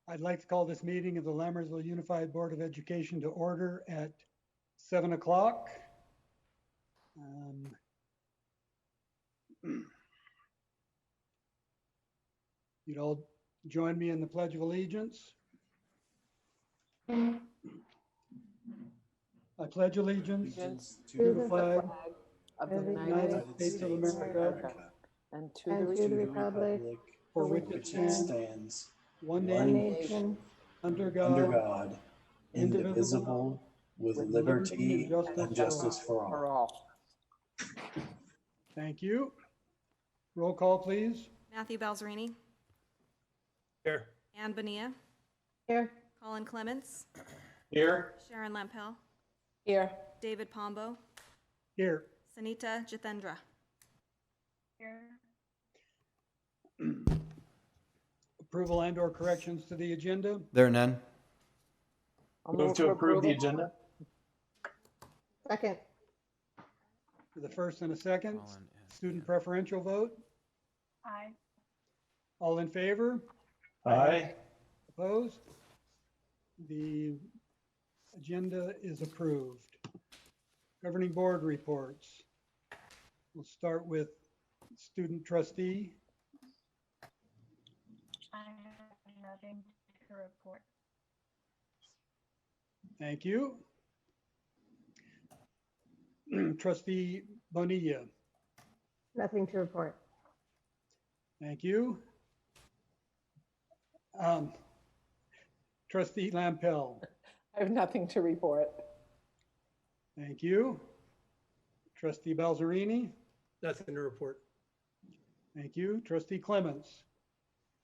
I'd like to call this meeting of the Lammersville Unified Board of Education to order at 7 o'clock. You'd all join me in the Pledge of Allegiance. I pledge allegiance to the flag of the of the United States of America and to the republic for which it stands, one nation, under under God, God, indivisible, with liberty and justice for all. Thank you. Roll call, please. Matthew Balzerini. Here. Ann Bonilla. Here. Colin Clements. Here. Sharon Lempel. Here. David Pombo. Here. Sanita Jithendra. Here. Approval and or corrections to the agenda. There are none. I'll Move to approve the agenda. Second. For the first and a second, student preferential vote. Aye. All in favor? Aye. Opposed? The agenda is approved. Governing board reports. We'll start with student trustee. I have nothing to report. Thank you. Trustee Bonilla. Nothing to report. Thank you. Trustee Lampel. I have nothing to report. Thank you. Trustee Balzerini. Nothing to report. Thank you. Trustee Clements.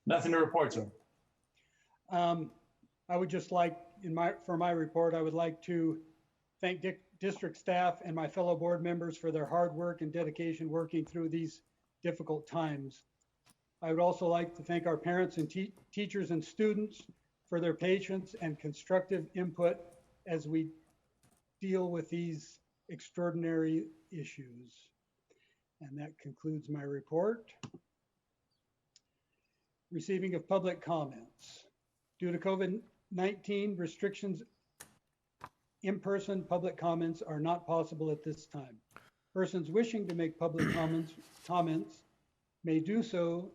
Nothing to report, sir. I would just like, for my report, I would like to thank district staff and my fellow board members for their hard work and dedication working through these difficult times. I would also like to thank our parents and teachers and students for their patience and constructive input as we deal with these extraordinary issues. And that concludes my report. Receiving of public comments. Due to COVID-19 restrictions, in-person public comments are not possible at this time. Persons wishing to make public comments may do so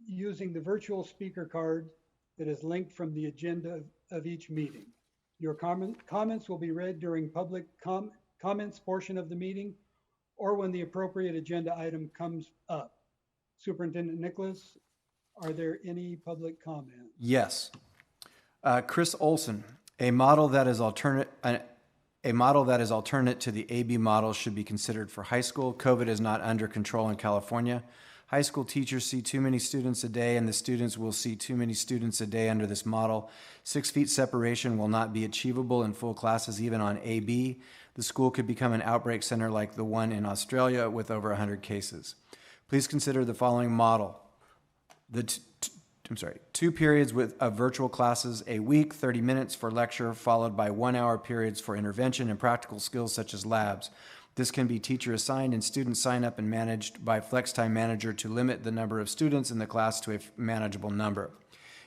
using the virtual speaker card that is linked from the agenda of each meeting. Your comments will be read during public comments portion of the meeting or when the appropriate agenda item comes up. Superintendent Nicholas, are there any public comments? Yes. Chris Olson, a model that is alternate to the AB model should be considered for high school. COVID is not under control in California. High school teachers see too many students a day, and the students will see too many students a day under this model. 6 feet separation will not be achievable in full classes, even on AB. The school could become an outbreak center like the one in Australia with over 100 cases. Please consider the following model. 2 periods of virtual classes a week, 30 minutes for lecture, followed by 1 hour periods for intervention and practical skills such as labs. This can be teacher assigned and student sign up and managed by Flex Time Manager to limit the number of students in the class to a manageable number.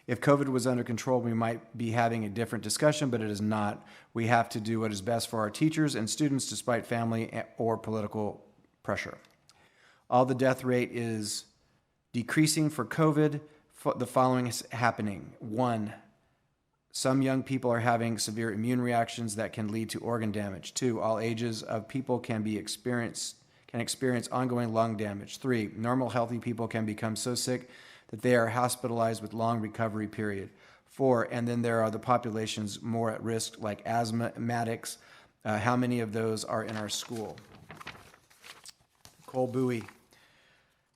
If COVID was under control, we might be having a different discussion, but it is not. We have to do what is best for our teachers and students despite family or political pressure. All the death rate is decreasing for COVID. The following is happening. 1, some young people are having severe immune reactions that can lead to organ damage. 2, all ages of people can experience ongoing lung damage. 3, normal healthy people can become so sick that they are hospitalized with long recovery period. 4, and then there are the populations more at risk like asthmatics. How many of those are in our school? Cole Bowie.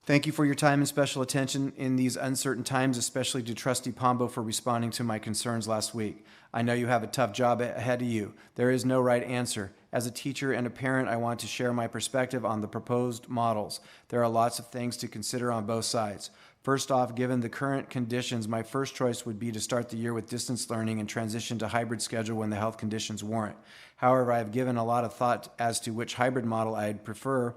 Thank you for your time and special attention in these uncertain times, especially to Trustee Pombo for responding to my concerns last week. I know you have a tough job ahead of you. There is no right answer. As a teacher and a parent, I want to share my perspective on the proposed models. There are lots of things to consider on both sides. First off, given the current conditions, my first choice would be to start the year with distance learning and transition to hybrid schedule when the health conditions warrant. However, I have given a lot of thought as to which hybrid model I'd prefer,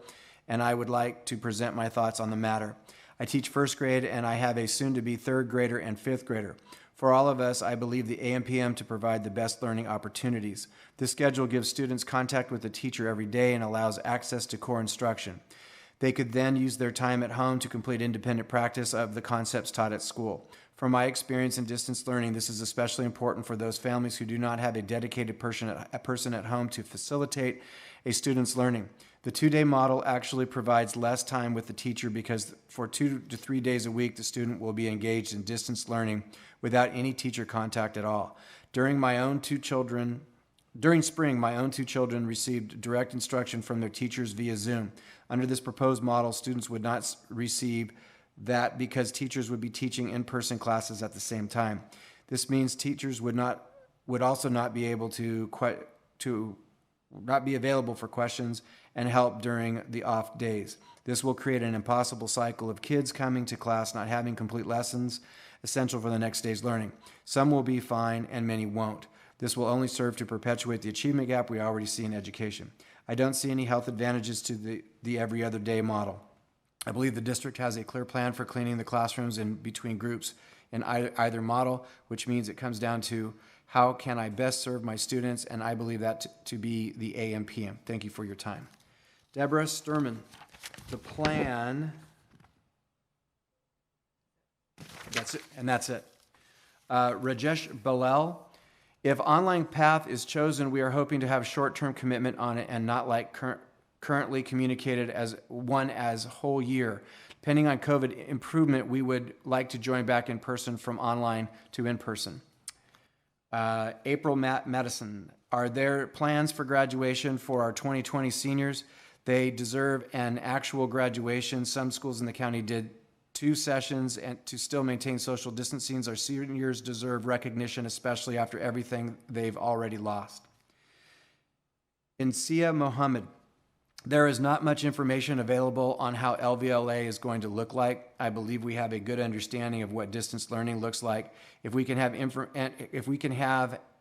and I would like to present my thoughts on the matter. I teach first grade, and I have a soon-to-be third grader and fifth grader. For all of us, I believe the AM/PM to provide the best learning opportunities. This schedule gives students contact with the teacher every day and allows access to core instruction. They could then use their time at home to complete independent practice of the concepts taught at school. From my experience in distance learning, this is especially important for those families who do not have a dedicated person at home to facilitate a student's learning. The 2-day model actually provides less time with the teacher because for 2 to 3 days a week, the student will be engaged in distance learning without any teacher contact at all. During spring, my own 2 children received direct instruction from their teachers via Zoom. Under this proposed model, students would not receive that because teachers would be teaching in-person classes at the same time. This means teachers would also not be able to not be available for questions and help during the off days. This will create an impossible cycle of kids coming to class not having complete lessons essential for the next day's learning. Some will be fine and many won't. This will only serve to perpetuate the achievement gap we already see in education. I don't see any health advantages to the every other day model. I believe the district has a clear plan for cleaning the classrooms in between groups in either model, which means it comes down to how can I best serve my students, and I believe that to be the AM/PM. Thank you for your time. Deborah Sturman, the plan. That's it, and that's it. Rajesh Balel, if online path is chosen, we are hoping to have short-term commitment on it and not like currently communicated as whole year. Depending on COVID improvement, we would like to join back in person from online to in person. April Madison, are there plans for graduation for our 2020 seniors? They deserve an actual graduation. Some schools in the county did 2 sessions and to still maintain social distancing. Our seniors deserve recognition, especially after everything they've already lost. Insia Mohammed, there is not much information available on how LVLA is going to look like. I believe we have a good understanding of what distance learning looks like. If we can have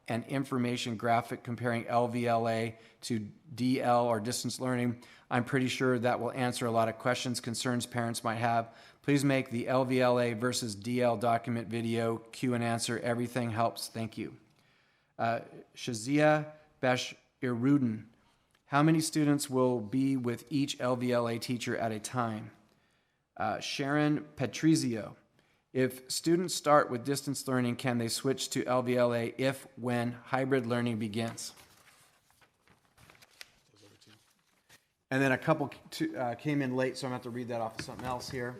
an information graphic comparing LVLA to DL or distance learning, I'm pretty sure that will answer a lot of questions, concerns parents might have. Please make the LVLA versus DL document video, Q and answer. Everything helps. Thank you. Shazia Bashirudin, how many students will be with each LVLA teacher at a time? Sharon Patrizio, if students start with distance learning, can they switch to LVLA when hybrid learning begins? And then a couple came in late, so I'm going to have to read that off of something else here.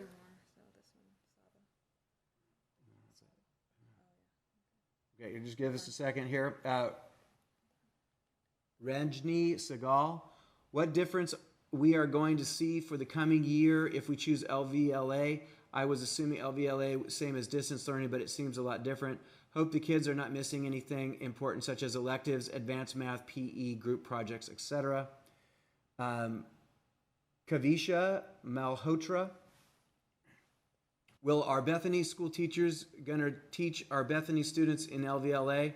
Okay, you just give us a second here. Ranjni Segal, what difference we are going to see for the coming year if we choose LVLA? I was assuming LVLA same as distance learning, but it seems a lot different. Hope the kids are not missing anything important such as electives, advanced math, PE, group projects, etc. Kavisha Malhotra, will our Bethany school teachers gonna teach our Bethany students in LVLA?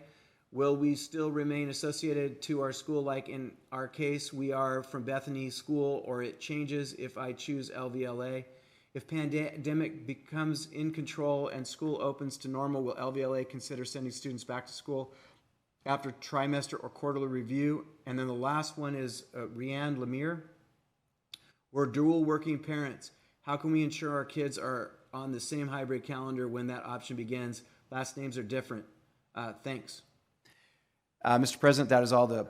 Will we still remain associated to our school like in our case we are from Bethany school, or it changes if I choose LVLA? If pandemic becomes in control and school opens to normal, will LVLA consider sending students back to school after trimester or quarterly review? And then the last one is Rianne Lemire. We're dual working parents. How can we ensure our kids are on the same hybrid calendar when that option begins? Last names are different. Thanks. Mr. President, that is all the...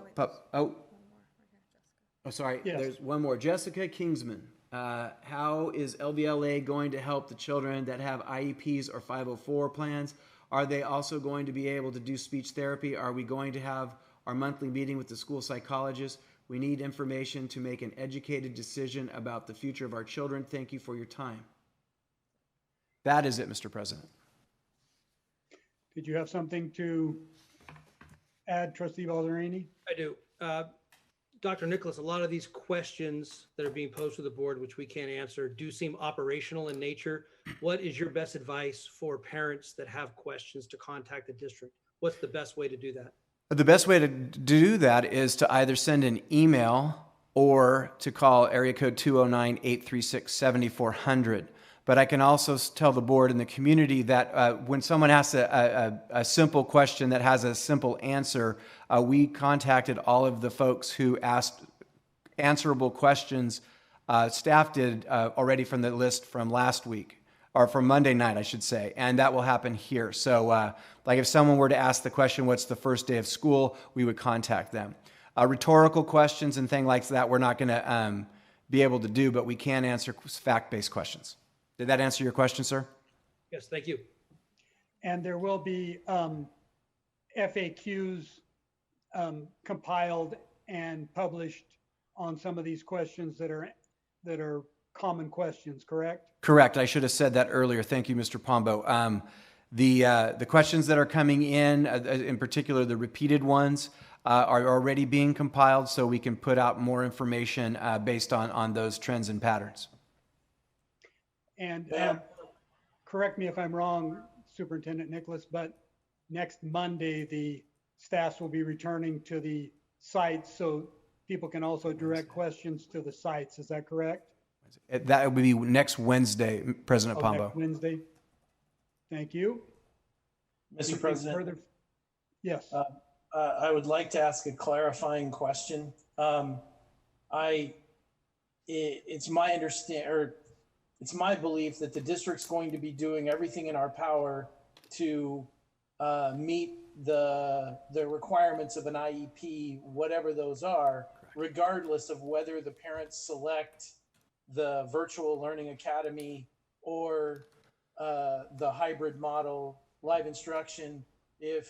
sorry. Yes. There's one more. Jessica Kingsman. How is LVLA going to help the children that have IEPs or 504 plans? Are they also going to be able to do speech therapy? Are we going to have our monthly meeting with the school psychologist? We need information to make an educated decision about the future of our children. Thank you for your time. That is it, Mr. President. Did you have something to add, Trustee Balzerini? I do. Dr. Nicholas, a lot of these questions that are being posed to the board, which we can't answer, do seem operational in nature. What is your best advice for parents that have questions to contact the district? What's the best way to do that? The best way to do that is to either send an email or to call area code 209-836-7400. But I can also tell the board and the community that when someone asks a simple question that has a simple answer, we contacted all of the folks who asked answerable questions. Staff did already from the list from last week, or from Monday night, I should say, and that will happen here. So like if someone were to ask the question, what's the first day of school, we would contact them. Rhetorical questions and things like that, we're not going to be able to do, but we can answer fact-based questions. Did that answer your question, sir? Yes, thank you. And there will be FAQs compiled and published on some of these questions that are common questions, correct? Correct. I should have said that earlier. Thank you, Mr. Pombo. The questions that are coming in particular, the repeated ones, are already being compiled, so we can put out more information based on those trends and patterns. And correct me if I'm wrong, Superintendent Nicholas, but next Monday, the staffs will be returning to the sites, so people can also direct questions to the sites. Is that correct? That would be next Wednesday, President Pombo. Next Wednesday. Thank you. Mr. Anything President, further? Yes. I would like to ask a clarifying question. It's my it's my belief that the district's going to be doing everything in our power to meet the requirements of an IEP, whatever those are, regardless of whether the parents select the virtual learning academy or the hybrid model, live instruction. If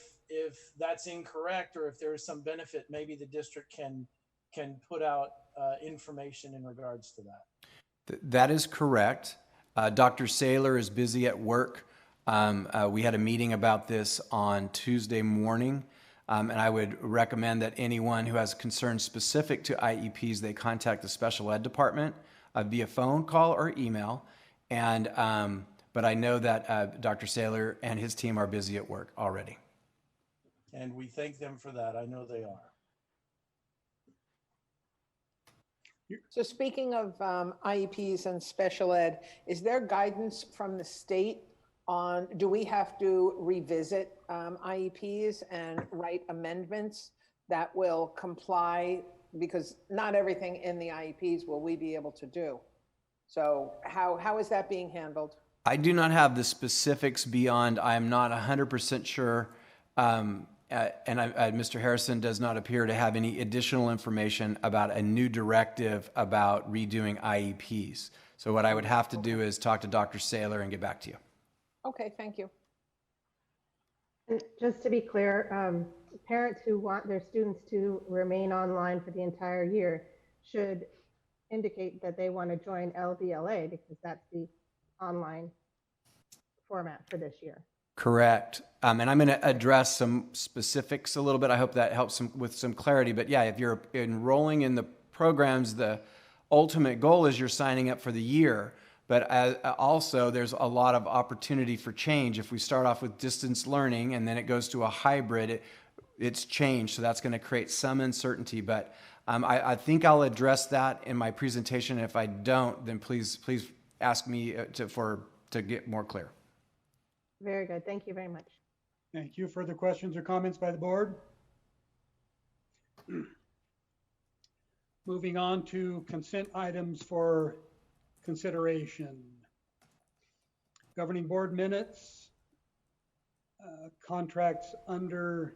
that's incorrect, or if there is some benefit, maybe the district can put out information in regards to that. That is correct. Dr. Saylor is busy at work. We had a meeting about this on Tuesday morning, and I would recommend that anyone who has concerns specific to IEPs, they contact the special ed department via phone call or email. And but I know that Dr. Saylor and his team are busy at work already. And we thank them for that. I know they are. So speaking of IEPs and special ed, is there guidance from the state on, do we have to revisit IEPs and write amendments that will comply? Because not everything in the IEPs will we be able to do. So how is that being handled? I do not have the specifics beyond, I am not 100% sure. Mr. Harrison does not appear to have any additional information about a new directive about redoing IEPs. So what I would have to do is talk to Dr. Saylor and get back to you. Okay, thank you. And just to be clear, parents who want their students to remain online for the entire year should indicate that they want to join LVLA, because that's the online format for this year. Correct. And I'm going to address some specifics a little bit. I hope that helps with some clarity. But yeah, if you're enrolling in the programs, the ultimate goal is you're signing up for the year. But also, there's a lot of opportunity for change. If we start off with distance learning and then it goes to a hybrid, it's changed. So that's going to create some uncertainty. But I think I'll address that in my presentation. If I don't, then please ask me to get more clear. Very good. Thank you very much. Thank you. Further questions or comments by the board? Moving on to consent items for consideration. Governing board minutes, contracts under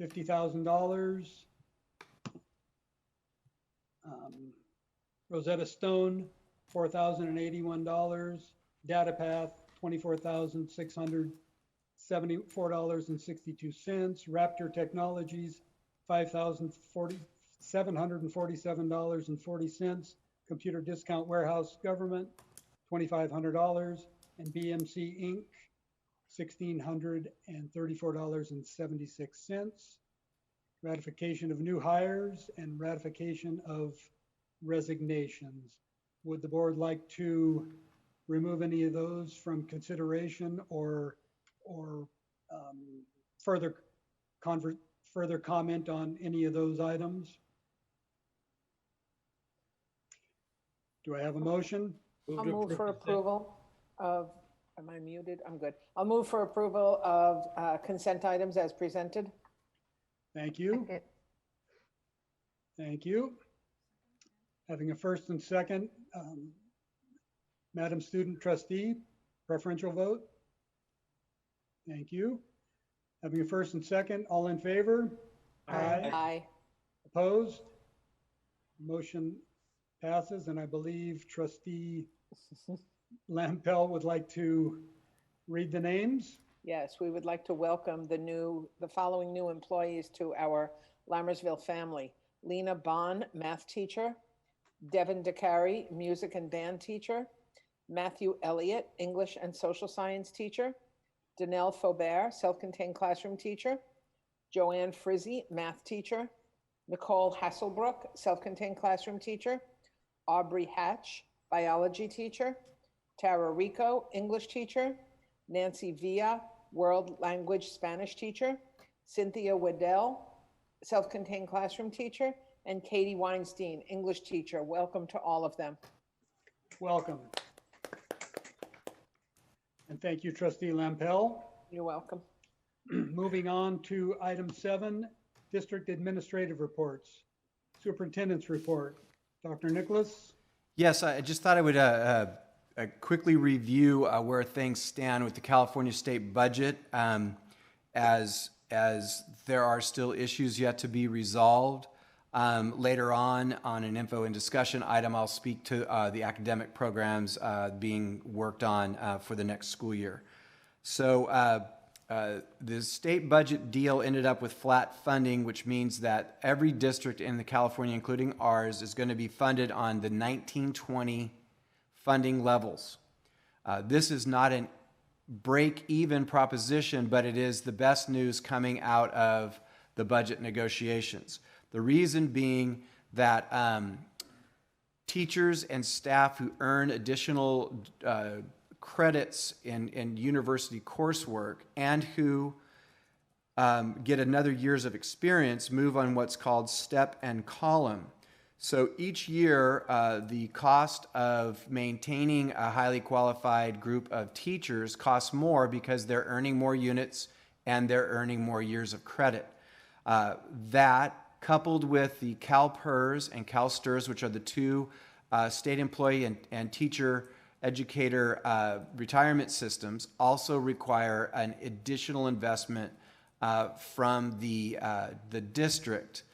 $50,000. Rosetta Stone, $4,081. DataPath, $24,674.62. Raptor Technologies, $5,747.40. Computer Discount Warehouse Government, $2,500. And BMC Inc., $1,634.76. Ratification of new hires and ratification of resignations. Would the board like to remove any of those from consideration or further comment on any of those items? Do I have a motion? I'll move for approval. of, am I muted? I'm good. I'll move for approval of consent items as presented. Thank you. Second. Thank you. Having a first and second, Madam Student Trustee, preferential vote? Thank you. Having a first and second, all in favor? Aye. Opposed? Motion passes, and I believe Trustee Lampel would like to read the names. Yes, we would like to welcome the following new employees to our Lammersville family. Lena Bond, math teacher. Devin DeCary, music and band teacher. Matthew Elliott, English and social science teacher. Danelle Faubert, self-contained classroom teacher. Joanne Frizzy, math teacher. Nicole Hasselbrook, self-contained classroom teacher. Aubrey Hatch, biology teacher. Tara Rico, English teacher. Nancy Villa, world language Spanish teacher. Cynthia Waddell, self-contained classroom teacher. And Katie Weinstein, English teacher. Welcome to all of them. Welcome. And thank you, Trustee Lampel. You're welcome. Moving on to item 7, district administrative reports. Superintendent's report. Dr. Nicholas? Yes, I just thought I would quickly review where things stand with the California state budget, as there are still issues yet to be resolved. Later on an info and discussion item, I'll speak to the academic programs being worked on for the next school year. So the state budget deal ended up with flat funding, which means that every district in the California, including ours, is going to be funded on the 1920 funding levels. This is not a break-even proposition, but it is the best news coming out of the budget negotiations. The reason being that teachers and staff who earn additional credits in university coursework and who get another years of experience move on what's called step and column. So each year, the cost of maintaining a highly qualified group of teachers costs more because they're earning more units and they're earning more years of credit. That, coupled with the CalPERS and CalSTRS, which are the two state employee and teacher educator retirement systems, also require an additional investment from the district.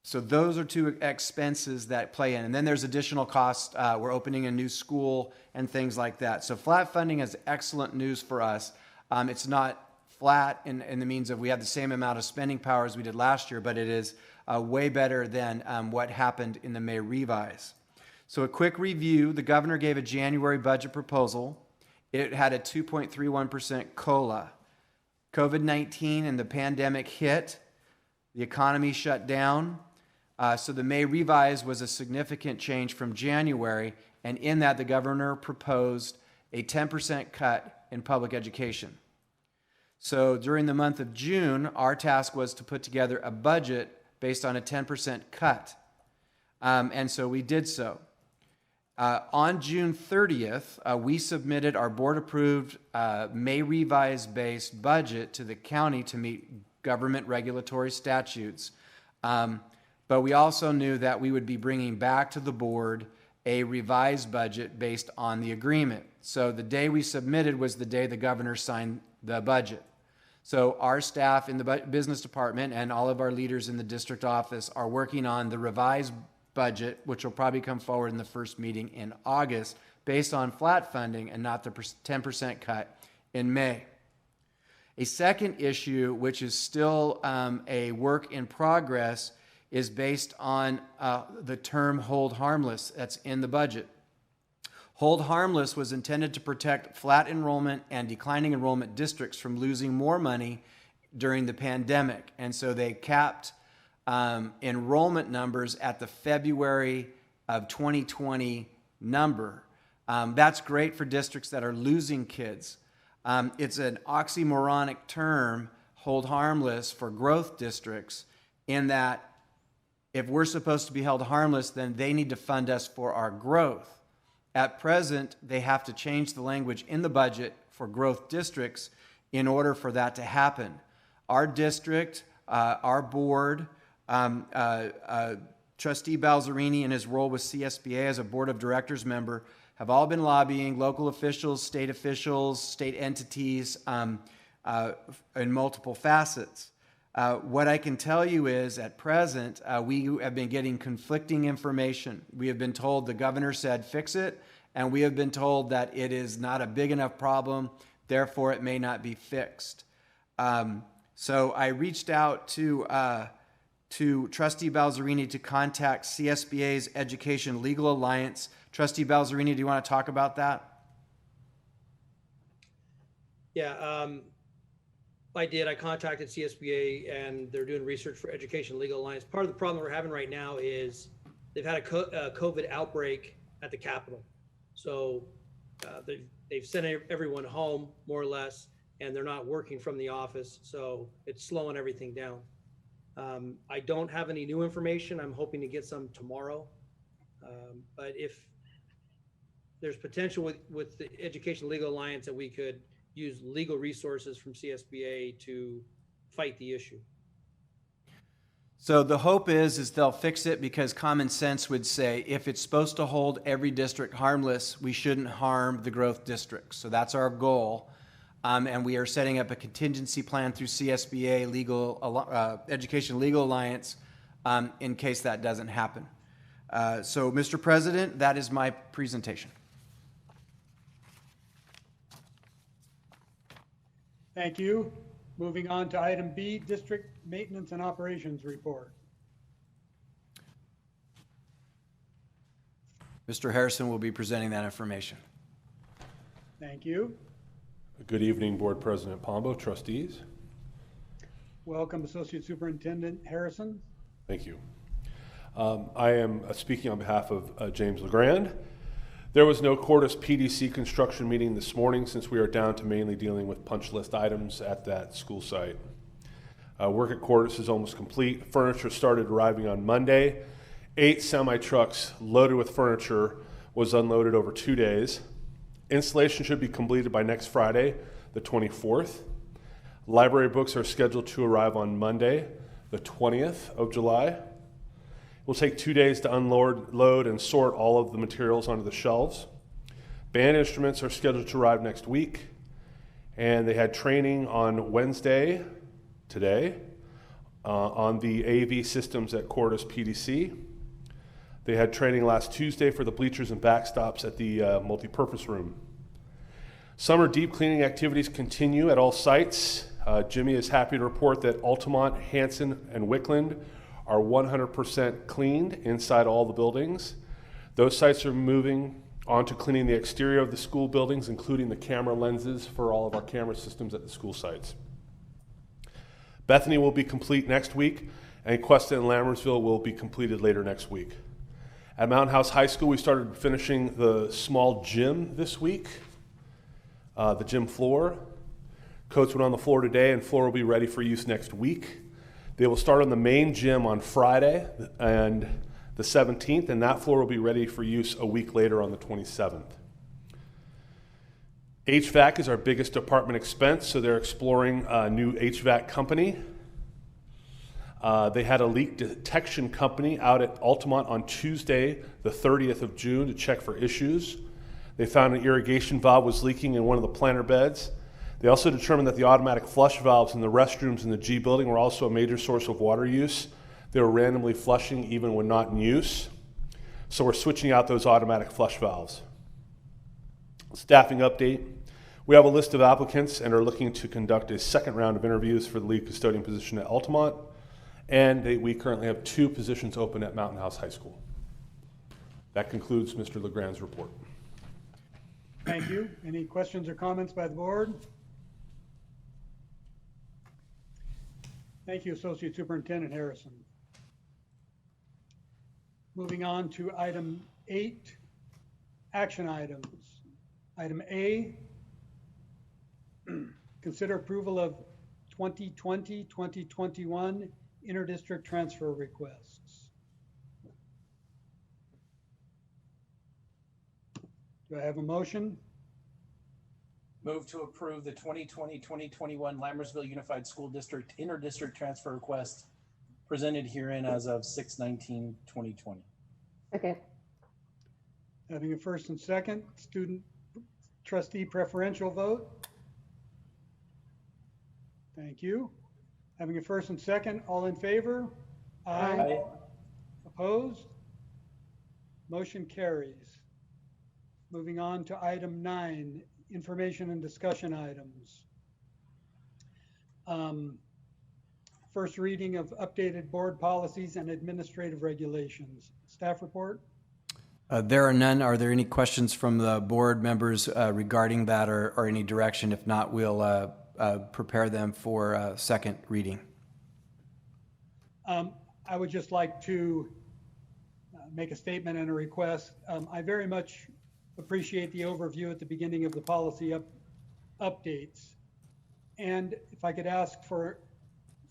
So those are two expenses that play in. And then there's additional costs. We're opening a new school and things like that. So flat funding is excellent news for us. It's not flat in the means of we have the same amount of spending power as we did last year, but it is way better than what happened in the May revise. So a quick review, the governor gave a January budget proposal. It had a 2.31% COLA. COVID-19 and the pandemic hit. The economy shut down. So the May revise was a significant change from January, and in that the governor proposed a 10% cut in public education. So during the month of June, our task was to put together a budget based on a 10% cut. And so we did so. On June 30th, we submitted our board-approved May revise-based budget to the county to meet government regulatory statutes. But we also knew that we would be bringing back to the board a revised budget based on the agreement. So the day we submitted was the day the governor signed the budget. So our staff in the business department and all of our leaders in the district office are working on the revised budget, which will probably come forward in the first meeting in August, based on flat funding and not the 10% cut in May. A second issue, which is still a work in progress, is based on the term hold harmless that's in the budget. Hold harmless was intended to protect flat enrollment and declining enrollment districts from losing more money during the pandemic. And so they capped enrollment numbers at the February of 2020 number. That's great for districts that are losing kids. It's an oxymoronic term, hold harmless, for growth districts, in that if we're supposed to be held harmless, then they need to fund us for our growth. At present, they have to change the language in the budget for growth districts in order for that to happen. Our district, our board, Trustee Balzerini in his role with CSBA as a board of directors member have all been lobbying local officials, state entities in multiple facets. What I can tell you is at present, we have been getting conflicting information. We have been told the governor said fix it, and we have been told that it is not a big enough problem, therefore it may not be fixed. So I reached out to Trustee Balzerini to contact CSBA's Education Legal Alliance. Trustee Balzerini, do you want to talk about that? Yeah, I did. I contacted CSBA and they're doing research for Education Legal Alliance. Part of the problem we're having right now is they've had a COVID outbreak at the Capitol. So they've sent everyone home more or less, and they're not working from the office. So it's slowing everything down. I don't have any new information. I'm hoping to get some tomorrow. But if there's potential with the Education Legal Alliance that we could use legal resources from CSBA to fight the issue. So the hope is they'll fix it because common sense would say if it's supposed to hold every district harmless, we shouldn't harm the growth districts. So that's our goal. And we are setting up a contingency plan through CSBA Education Legal Alliance in case that doesn't happen. So, Mr. President, that is my presentation. Thank you. Moving on to item B, District Maintenance and Operations Report. Mr. Harrison will be presenting that information. Thank you. Good evening, Board President Pombo, trustees. Welcome, Associate Superintendent Harrison. Thank you. I am speaking on behalf of James LeGrand. There was no Cordis PDC construction meeting this morning since we are down to mainly dealing with punch list items at that school site. Work at Cordis is almost complete. Furniture started arriving on Monday. 8 semi-trucks loaded with furniture was unloaded over 2 days. Installation should be completed by next Friday, the 24th. Library books are scheduled to arrive on Monday, the 20th of July. It will take 2 days to load and sort all of the materials onto the shelves. Band instruments are scheduled to arrive next week, and they had training on Wednesday, today, on the AV systems at Cordis PDC. They had training last Tuesday for the bleachers and backstops at the multipurpose room. Summer deep cleaning activities continue at all sites. Jimmy is happy to report that Altamont, Hanson, and Wickland are 100% cleaned inside all the buildings. Those sites are moving on to cleaning the exterior of the school buildings, including the camera lenses for all of our camera systems at the school sites. Bethany will be complete next week, and Cuesta and Lammersville will be completed later next week. At Mountain House High School, we started finishing the small gym this week, the gym floor. Coats went on the floor today, and floor will be ready for use next week. They will start on the main gym on Friday and the 17th, and that floor will be ready for use a week later on the 27th. HVAC is our biggest department expense, so they're exploring a new HVAC company. They had a leak detection company out at Altamont on Tuesday, the 30th of June, to check for issues. They found an irrigation valve was leaking in one of the planter beds. They also determined that the automatic flush valves in the restrooms in the G building were also a major source of water use. They were randomly flushing even when not in use. So we're switching out those automatic flush valves. Staffing update. We have a list of applicants and are looking to conduct a second round of interviews for the lead custodian position at Altamont. And we currently have 2 positions open at Mountain House High School. That concludes Mr. LeGrand's report. Thank you. Any questions or comments by the board? Thank you, Associate Superintendent Harrison. Moving on to item 8, action items. Item A, consider approval of 2020-2021 interdistrict transfer requests. Do I have a motion? Move to approve the 2020-2021 Lammersville Unified School District Inter-District Transfer Request presented herein as of 6/19/2020. Second. Having a first and second, student trustee preferential vote. Thank you. Having a first and second, all in favor? Aye. Opposed? Motion carries. Moving on to item 9, information and discussion items. First reading of updated board policies and administrative regulations. Staff report? There are none. Are there any questions from the board members regarding that or any direction? If not, we'll prepare them for second reading. I would just like to make a statement and a request. I very much appreciate the overview at the beginning of the policy updates. And if I could ask for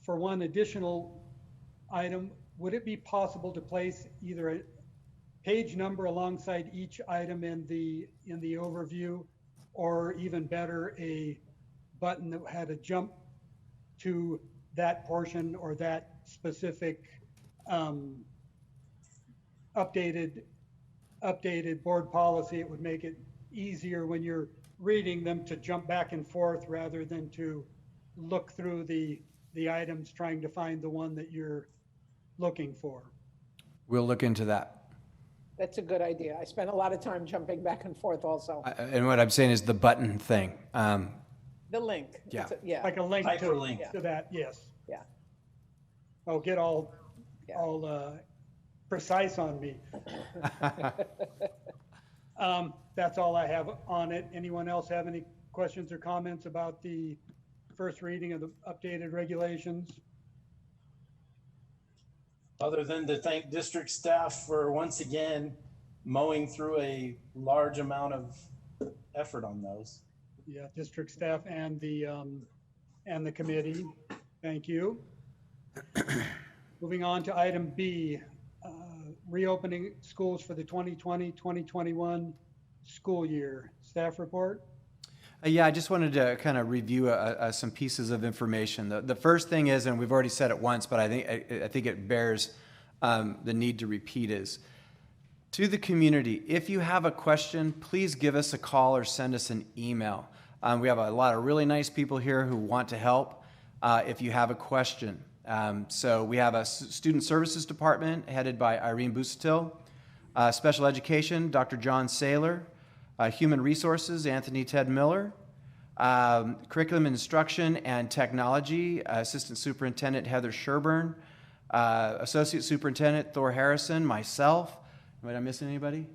one additional item, would it be possible to place either a page number alongside each item in the overview, or even better, a button that had a jump to that portion or that specific updated board policy? It would make it easier when you're reading them to jump back and forth rather than to look through the items trying to find the one that you're looking for. We'll look into that. That's a good idea. I spent a lot of time jumping back and forth also. And what I'm saying is the button thing. The link. Yeah. Yeah. Like a link Hyperlink. to that, yes. Yeah. Oh, get all precise on me. That's all I have on it. Anyone else have any questions or comments about the first reading of the updated regulations? Other than to thank district staff for once again mowing through a large amount of effort on those. Yeah, district staff and the committee. Thank you. Moving on to item B, reopening schools for the 2020-2021 school year. Staff report? Yeah, I just wanted to kind of review some pieces of information. The first thing is, and we've already said it once, but I think it bears the need to repeat, is to the community, if you have a question, please give us a call or send us an email. We have a lot of really nice people here who want to help if you have a question. So we have a student services department headed by Irene Busatil, special education, Dr. John Saylor, human resources, Anthony Ted Miller, curriculum instruction and technology, assistant superintendent Heather Sherburne, associate superintendent Thor Harrison, myself. Did I miss anybody?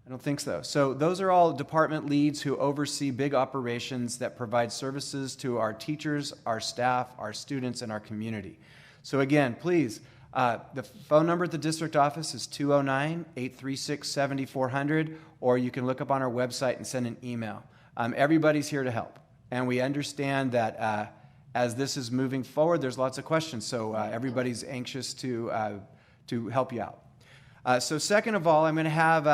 I don't think so. So those are all department leads who oversee big operations that provide services to our teachers, our staff, our students, and our community. So again, please, the phone number at the district office is 209-836-7400, or you can look up on our website and send an email. Everybody's here to help. And we understand that as this is moving forward, there's lots of questions. So everybody's anxious to help you out. So second of all, I'm going to have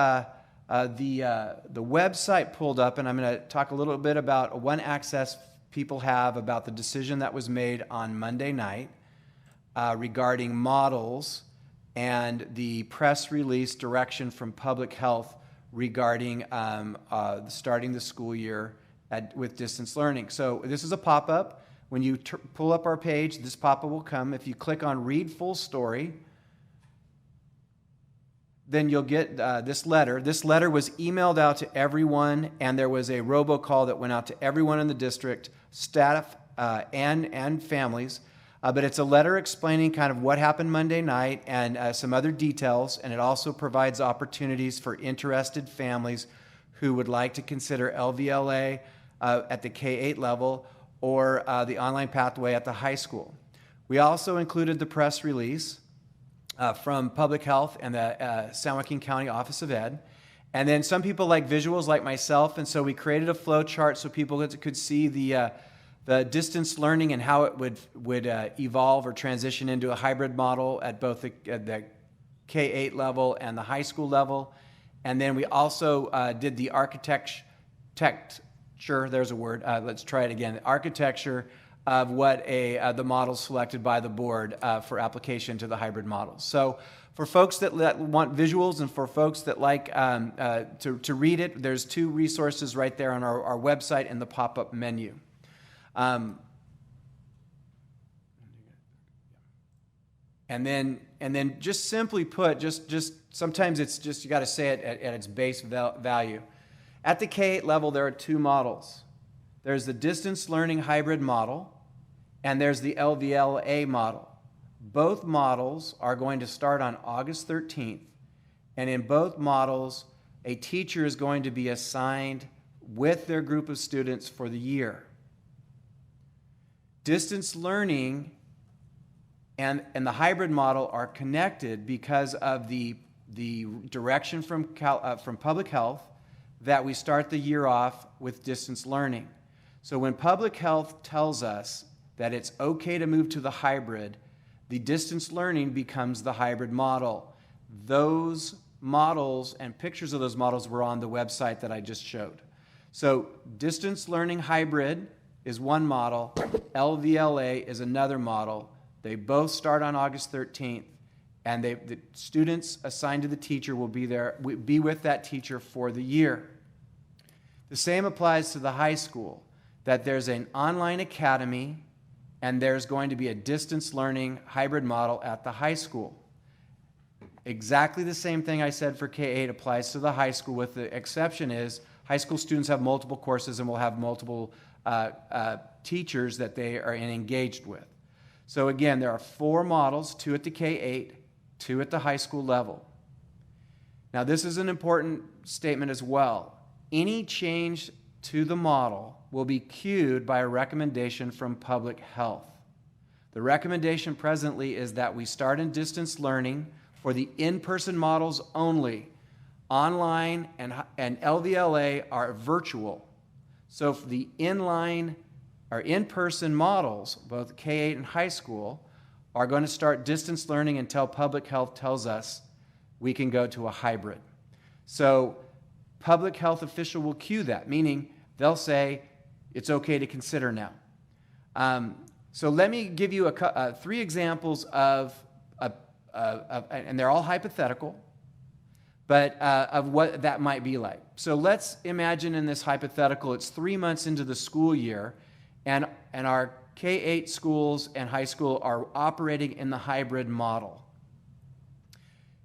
the website pulled up, and I'm going to talk a little bit about one access people have about the decision that was made on Monday night regarding models and the press release direction from Public Health regarding starting the school year with distance learning. So this is a pop-up. When you pull up our page, this pop-up will come. If you click on Read Full Story, then you'll get this letter. This letter was emailed out to everyone, and there was a robocall that went out to everyone in the district, staff and families. But it's a letter explaining kind of what happened Monday night and some other details, and it also provides opportunities for interested families who would like to consider LVLA at the K-8 level or the online pathway at the high school. We also included the press release from Public Health and the San Joaquin County Office of Ed. And then some people like visuals like myself, and so we created a flow chart so people could see the distance learning and how it would evolve or transition into a hybrid model at both the K-8 level and the high school level. And then we also did the architecture, there's a word, let's try it again, the architecture of what the models selected by the board for application to the hybrid models. So for folks that want visuals and for folks that like to read it, there's 2 resources right there on our website in the pop-up menu. And then just simply put, just sometimes it's just, you got to say it at its base value. At the K-8 level, there are 2 models. There's the distance learning hybrid model, and there's the LVLA model. Both models are going to start on August 13th, and in both models, a teacher is going to be assigned with their group of students for the year. Distance learning and the hybrid model are connected because of the direction from public health that we start the year off with distance learning. So when public health tells us that it's okay to move to the hybrid, the distance learning becomes the hybrid model. Those models and pictures of those models were on the website that I just showed. So distance learning hybrid is one model, LVLA is another model. They both start on August 13th, and the students assigned to the teacher will be with that teacher for the year. The same applies to the high school, that there's an online academy and there's going to be a distance learning hybrid model at the high school. Exactly the same thing I said for K-8 applies to the high school, with the exception is high school students have multiple courses and will have multiple teachers that they are engaged with. So again, there are 4 models, 2 at the K-8, 2 at the high school level. Now this is an important statement as well. Any change to the model will be cued by a recommendation from public health. The recommendation presently is that we start in distance learning for the in-person models only. Online and LVLA are virtual. So for the in-person models, both K-8 and high school, are going to start distance learning until public health tells us we can go to a hybrid. So public health official will cue that, meaning they'll say it's okay to consider now. So let me give you 3 examples of and they're all hypothetical, but of what that might be like. So let's imagine in this hypothetical, it's 3 months into the school year, and our K-8 schools and high school are operating in the hybrid model.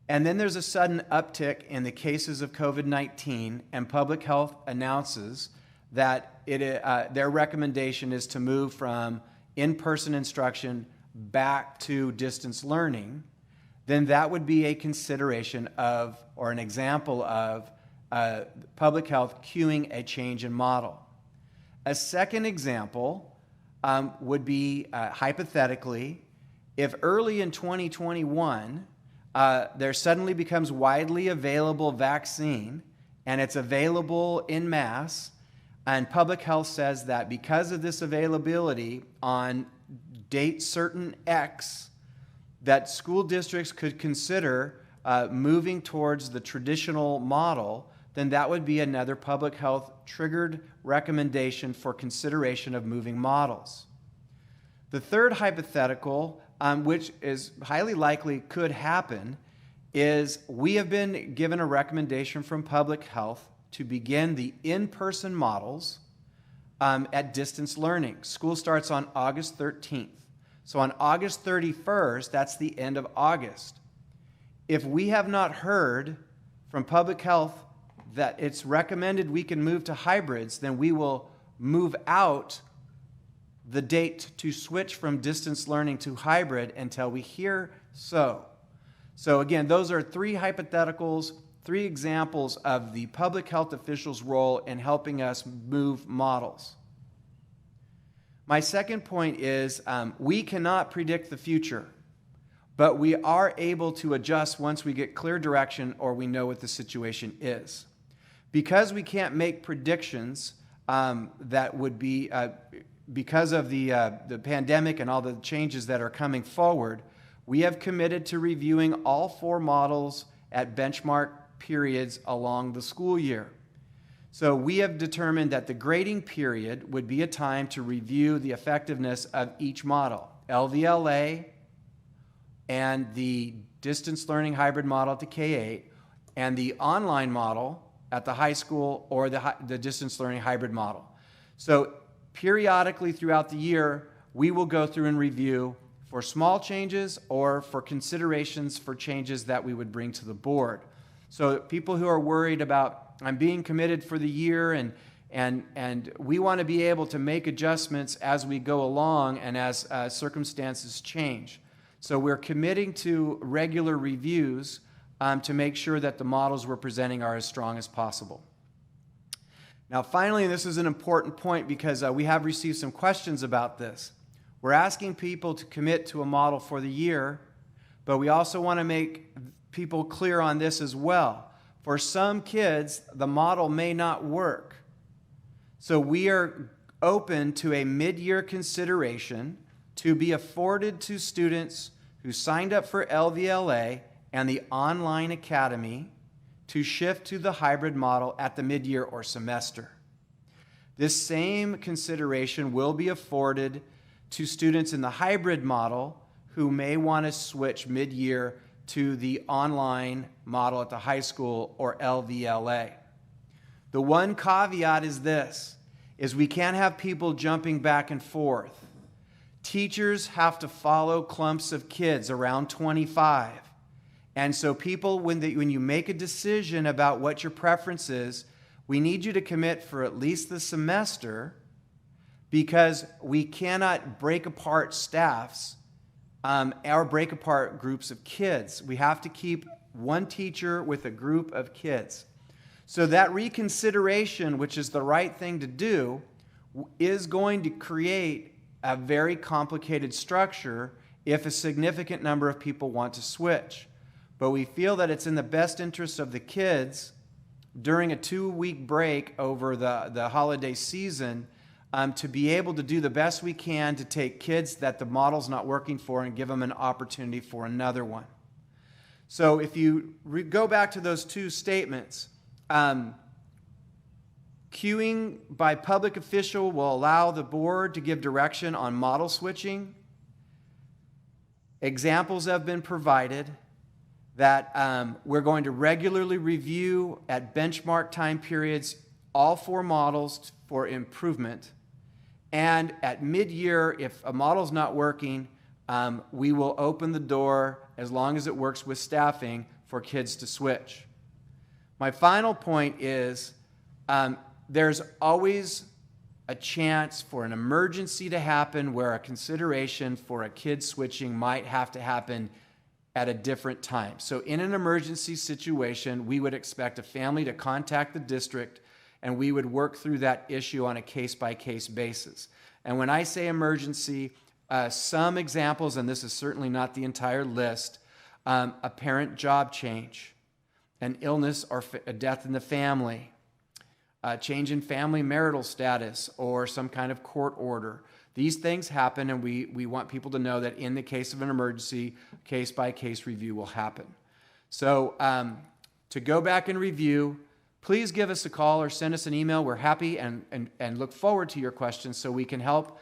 And then there's a sudden uptick in the cases of COVID-19, and public health announces that their recommendation is to move from in-person instruction back to distance learning. Then that would be a consideration of, or an example of, public health cueing a change in model. A second example would be, hypothetically, if early in 2021, there suddenly becomes widely available vaccine, and it's available en masse, and public health says that because of this availability on date certain X, that school districts could consider moving towards the traditional model, then that would be another public health triggered recommendation for consideration of moving models. The third hypothetical, which is highly likely could happen, is we have been given a recommendation from public health to begin the in-person models at distance learning. School starts on August 13th. So on August 31st, that's the end of August. If we have not heard from public health that it's recommended we can move to hybrids, then we will move out the date to switch from distance learning to hybrid until we hear so. So again, those are 3 hypotheticals, 3 examples of the public health official's role in helping us move models. My second point is we cannot predict the future, but we are able to adjust once we get clear direction or we know what the situation is. Because we can't make predictions that would be, because of the pandemic and all the changes that are coming forward, we have committed to reviewing all 4 models at benchmark periods along the school year. So we have determined that the grading period would be a time to review the effectiveness of each model, LVLA and the distance learning hybrid model at the K-8 and the online model at the high school or the distance learning hybrid model. So periodically throughout the year, we will go through and review for small changes or for considerations for changes that we would bring to the board. So people who are worried about, I'm being committed for the year and we want to be able to make adjustments as we go along and as circumstances change. So we're committing to regular reviews to make sure that the models we're presenting are as strong as possible. Now finally, and this is an important point because we have received some questions about this. We're asking people to commit to a model for the year, but we also want to make people clear on this as well. For some kids, the model may not work. So we are open to a mid-year consideration to be afforded to students who signed up for LVLA and the online academy to shift to the hybrid model at the mid-year or semester. This same consideration will be afforded to students in the hybrid model who may want to switch mid-year to the online model at the high school or LVLA. The one caveat is this, is we can't have people jumping back and forth. Teachers have to follow clumps of kids around 25. And so people, when you make a decision about what your preference is, we need you to commit for at least the semester because we cannot break apart staffs or break apart groups of kids. We have to keep one teacher with a group of kids. So that reconsideration, which is the right thing to do, is going to create a very complicated structure if a significant number of people want to switch. But we feel that it's in the best interest of the kids during a 2-week break over the holiday season to be able to do the best we can to take kids that the model's not working for and give them an opportunity for another one. So if you go back to those two statements, queuing by public official will allow the board to give direction on model switching. Examples have been provided that we're going to regularly review at benchmark time periods all 4 models for improvement. And at mid-year, if a model's not working, we will open the door, as long as it works with staffing, for kids to switch. My final point is there's always a chance for an emergency to happen where a consideration for a kid switching might have to happen at a different time. So in an emergency situation, we would expect a family to contact the district and we would work through that issue on a case-by-case basis. And when I say emergency, some examples, and this is certainly not the entire list, a parent job change, an illness or a death in the family, a change in family marital status, or some kind of court order. These things happen, and we want people to know that in the case of an emergency, case-by-case review will happen. So to go back and review, please give us a call or send us an email. We're happy and look forward to your questions so we can help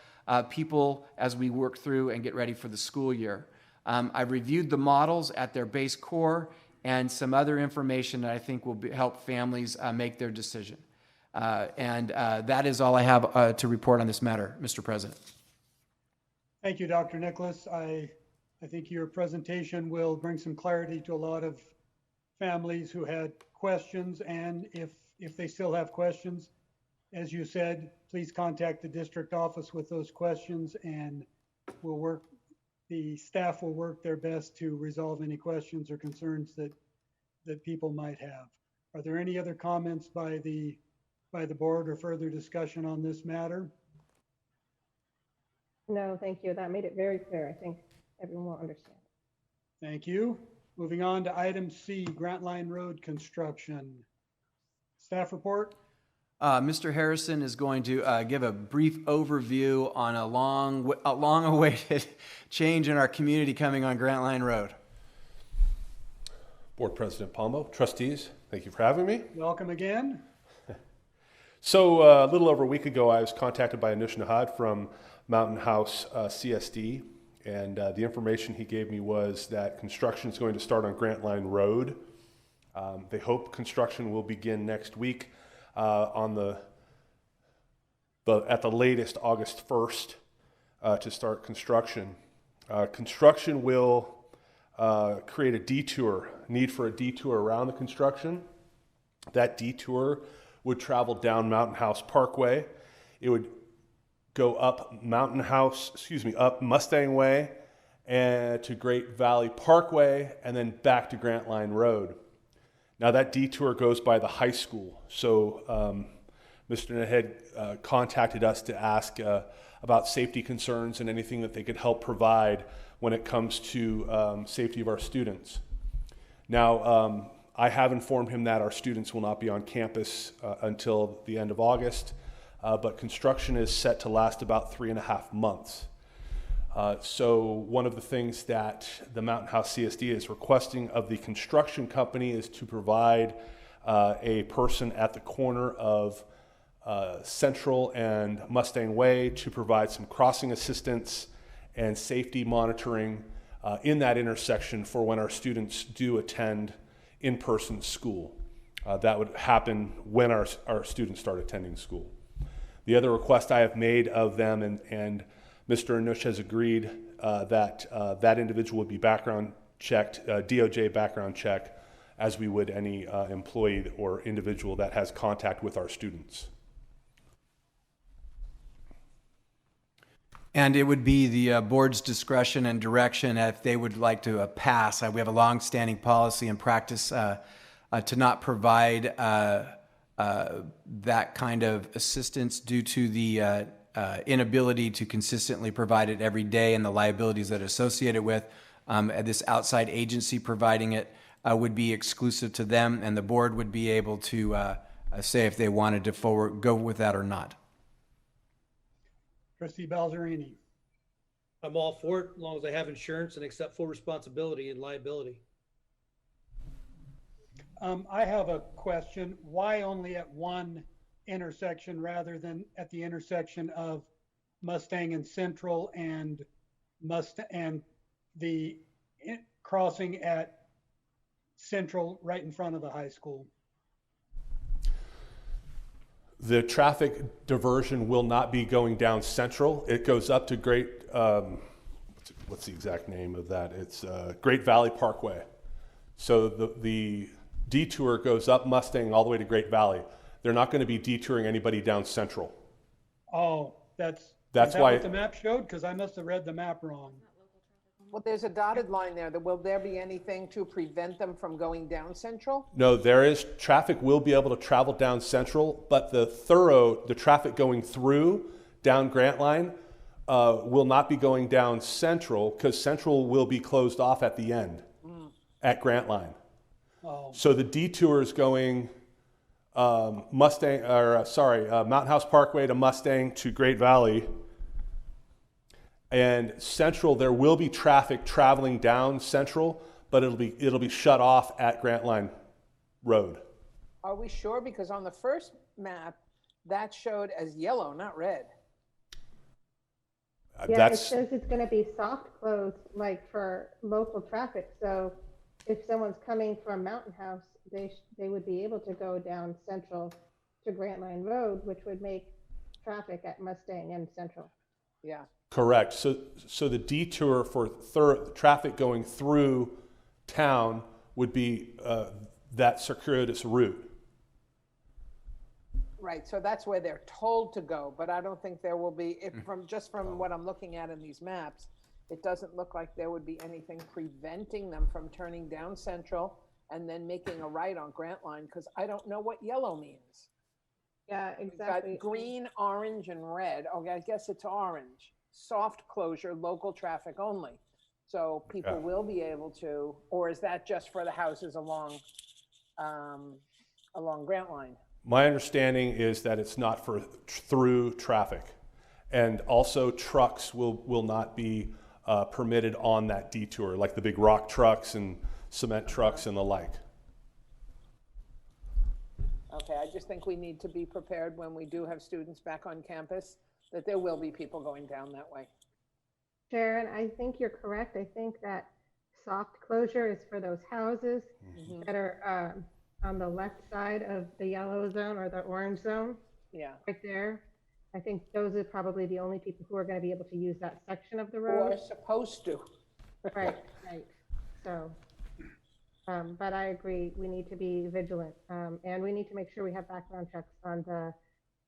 people as we work through and get ready for the school year. I've reviewed the models at their base core and some other information that I think will help families make their decision. That is all I have to report on this matter, Mr. President. Thank you, Dr. Nicholas. I think your presentation will bring some clarity to a lot of families who had questions, and if they still have questions, as you said, please contact the district office with those questions, and the staff will work their best to resolve any questions or concerns that people might have. Are there any other comments by the board or further discussion on this matter? No, thank you. That made it very clear. I think everyone will understand. Thank you. Moving on to item C, Grant Line Road construction. Staff report. Mr. Harrison is going to give a brief overview on a long-awaited change in our community coming on Grant Line Road. Board President Palmo, trustees, thank Thank you for having me. Welcome again. So a little over a week ago, I was contacted by Anush Nahad from Mountain House CSD, and the information he gave me was that construction is going to start on Grant Line Road. They hope construction will begin next week on at the latest August 1st to start construction. Construction will create a need for a detour around the construction. That detour would travel down Mountain House Parkway. It would go up up Mustang Way and to Great Valley Parkway, and then back to Grant Line Road. Now that detour goes by the high school. So Mr. Nahed contacted us to ask about safety concerns and anything that they could help provide when it comes to safety of our students. Now, I have informed him that our students will not be on campus until the end of August, but construction is set to last about 3.5 months. So one of the things that the Mountain House CSD is requesting of the construction company is to provide a person at the corner of Central and Mustang Way to provide some crossing assistance and safety monitoring in that intersection for when our students do attend in-person school. That would happen when our students start attending school. The other request I have made of them, and Mr. Anush has agreed that that individual would be background checked, DOJ background check, as we would any employee or individual that has contact with our students. And it would be the board's discretion and direction if they would like to pass. We have a long-standing policy and practice to not provide that kind of assistance due to the inability to consistently provide it every day and the liabilities that are associated with. This outside agency providing it would be exclusive to them, and the board would be able to say if they wanted to go with that or not. Trustee Balzerini. I'm all for it, as long as they have insurance and accept full responsibility and liability. I have a question. Why only at one intersection rather than at the intersection of Mustang and Central and the crossing at Central right in front of the high school? The traffic diversion will not be going down Central. It goes up to what's the exact name of that? It's Great Valley Parkway. So the detour goes up Mustang all the way to Great Valley. They're not going to be detouring anybody down Central. Oh, is that why what the map showed? Because I must have read the map wrong. Well, there's a dotted line there. Will there be anything to prevent them from going down Central? No, traffic will be able to travel down Central, but the traffic going through down Grant Line will not be going down Central, because Central will be closed off at the end at Grant Line. Oh. So the detour is going Mountain House Parkway to Mustang to Great Valley. And Central, there will be traffic traveling down Central, but it'll be shut off at Grant Line Road. Are we sure? Because on the first map, that showed as yellow, not red. Yeah, it says it's going to be soft closed, like for local traffic. So if someone's coming from Mountain House, they would be able to go down Central to Grant Line Road, which would make traffic at Mustang and Central. Yeah. Correct. So the detour for traffic going through town would be that circuitous route. Right. So that's where they're told to go, but I don't think there will be. From what I'm looking at in these maps, it doesn't look like there would be anything preventing them from turning down Central and then making a right on Grant Line, because I don't know what yellow means. Yeah, exactly. We've got green, orange, and red. Okay, I guess it's orange. Soft closure, local traffic only. So people will be able to, or is that just for the houses along Grant Line? My understanding is that it's not for through traffic, and also trucks will not be permitted on that detour, like the big rock trucks and cement trucks and the like. Okay, I just think we need to be prepared when we do have students back on campus, that there will be people going down that way. Sharon, I think you're correct. I think that soft closure is for those houses that are on the left side of the yellow zone or the orange zone, Yeah, right there. I think those are probably the only people who are going to be able to use that section of the who are road. supposed to. Right, right. So, but I agree, we need to be vigilant. And we need to make sure we have background checks on the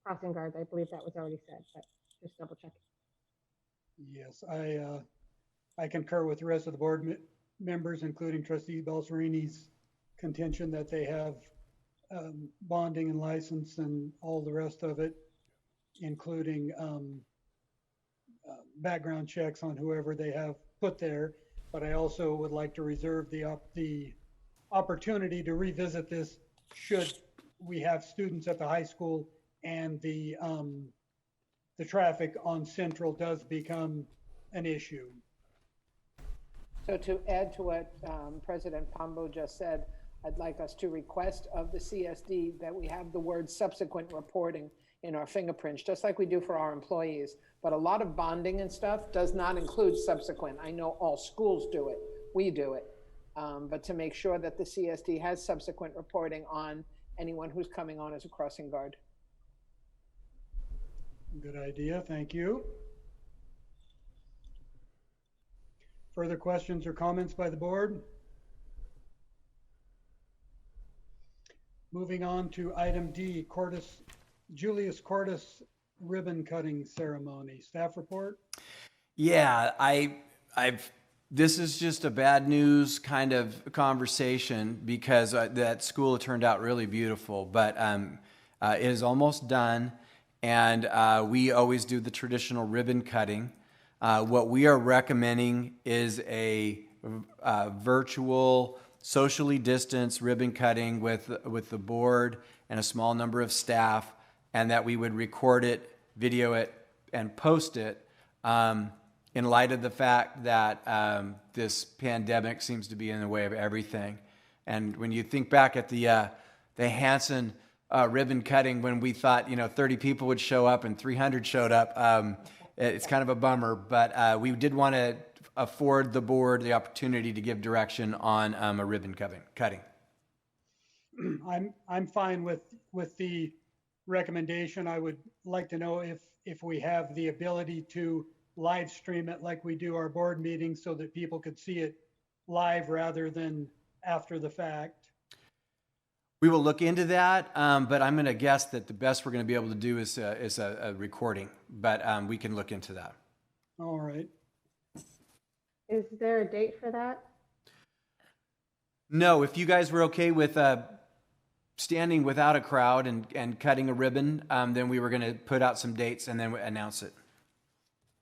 crossing guards. I believe that was already said, but just double check. Yes, I concur with the rest of the board members, including trustee Balserini's contention that they have bonding and license and all the rest of it, including background checks on whoever they have put there. But I also would like to reserve the opportunity to revisit this should we have students at the high school and the traffic on Central does become an issue. So to add to what President Pombo just said, I'd like us to request of the CSD that we have the word subsequent reporting in our fingerprints, just like we do for our employees. But a lot of bonding and stuff does not include subsequent. I know all schools do it, we do it. But to make sure that the CSD has subsequent reporting on anyone who's coming on as a crossing guard. Good idea, thank you. Further questions or comments by the board? Moving on to item D, Julius Cordis ribbon cutting ceremony. Staff report? Yeah, this is just a bad news kind of conversation because that school turned out really beautiful, but it is almost done, and we always do the traditional ribbon cutting. What we are recommending is a virtual, socially distanced ribbon cutting with the board and a small number of staff, and that we would record it, video it, and post it in light of the fact that this pandemic seems to be in the way of everything. And when you think back at the Hanson ribbon cutting, when we thought 30 people would show up and 300 showed up, it's kind of a bummer. But we did want to afford the board the opportunity to give direction on a ribbon cutting. I'm fine with the recommendation. I would like to know if we have the ability to live stream it like we do our board meetings so that people could see it live rather than after the fact. We will look into that, but I'm going to guess that the best we're going to be able to do is a recording, but we can look into that. All right. Is there a date for that? No, if you guys were okay with standing without a crowd and cutting a ribbon, then we were going to put out some dates and then announce it.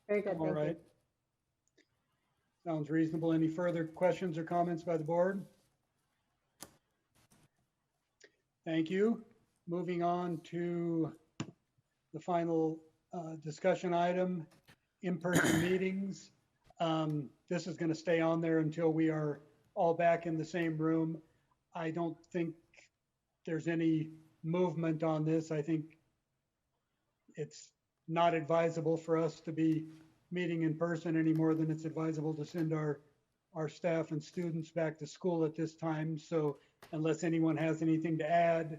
Very good, All thank right. Sounds reasonable. Any further questions or comments by the board? Thank you. Moving on to the final discussion item, in-person meetings. This is going to stay on there until we are all back in the same room. I don't think there's any movement on this. I think it's not advisable for us to be meeting in person any more than it's advisable to send our staff and students back to school at this time. So unless anyone has anything to add.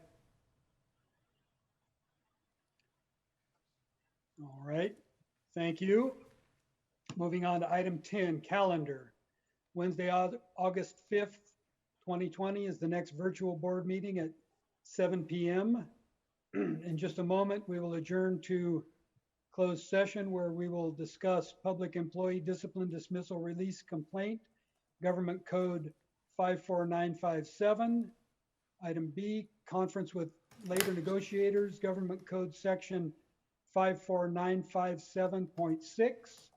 All right, thank you. Moving on to item 10, calendar. Wednesday, August 5th, 2020 is the next virtual board meeting at 7 p.m. In just a moment, we will adjourn to closed session where we will discuss public employee discipline dismissal release complaint, government code 54957. Item B, conference with labor negotiators, government code section 54957.6.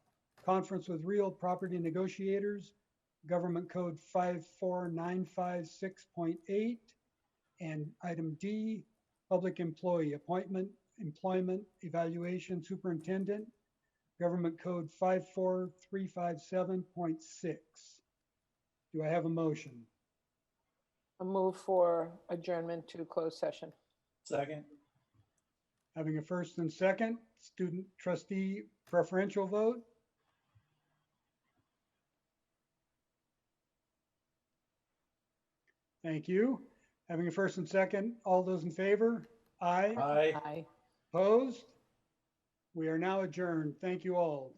Conference with real property negotiators, government code 54956.8. And item D, public employee appointment, employment evaluation superintendent, government code 54357.6. Do I have a motion? A move for adjournment to closed session. Second. Having a first and second, student trustee preferential vote. Thank you. Having a first and second, all those in favor? Aye. Aye. Aye. Opposed? We are now adjourned. Thank you all.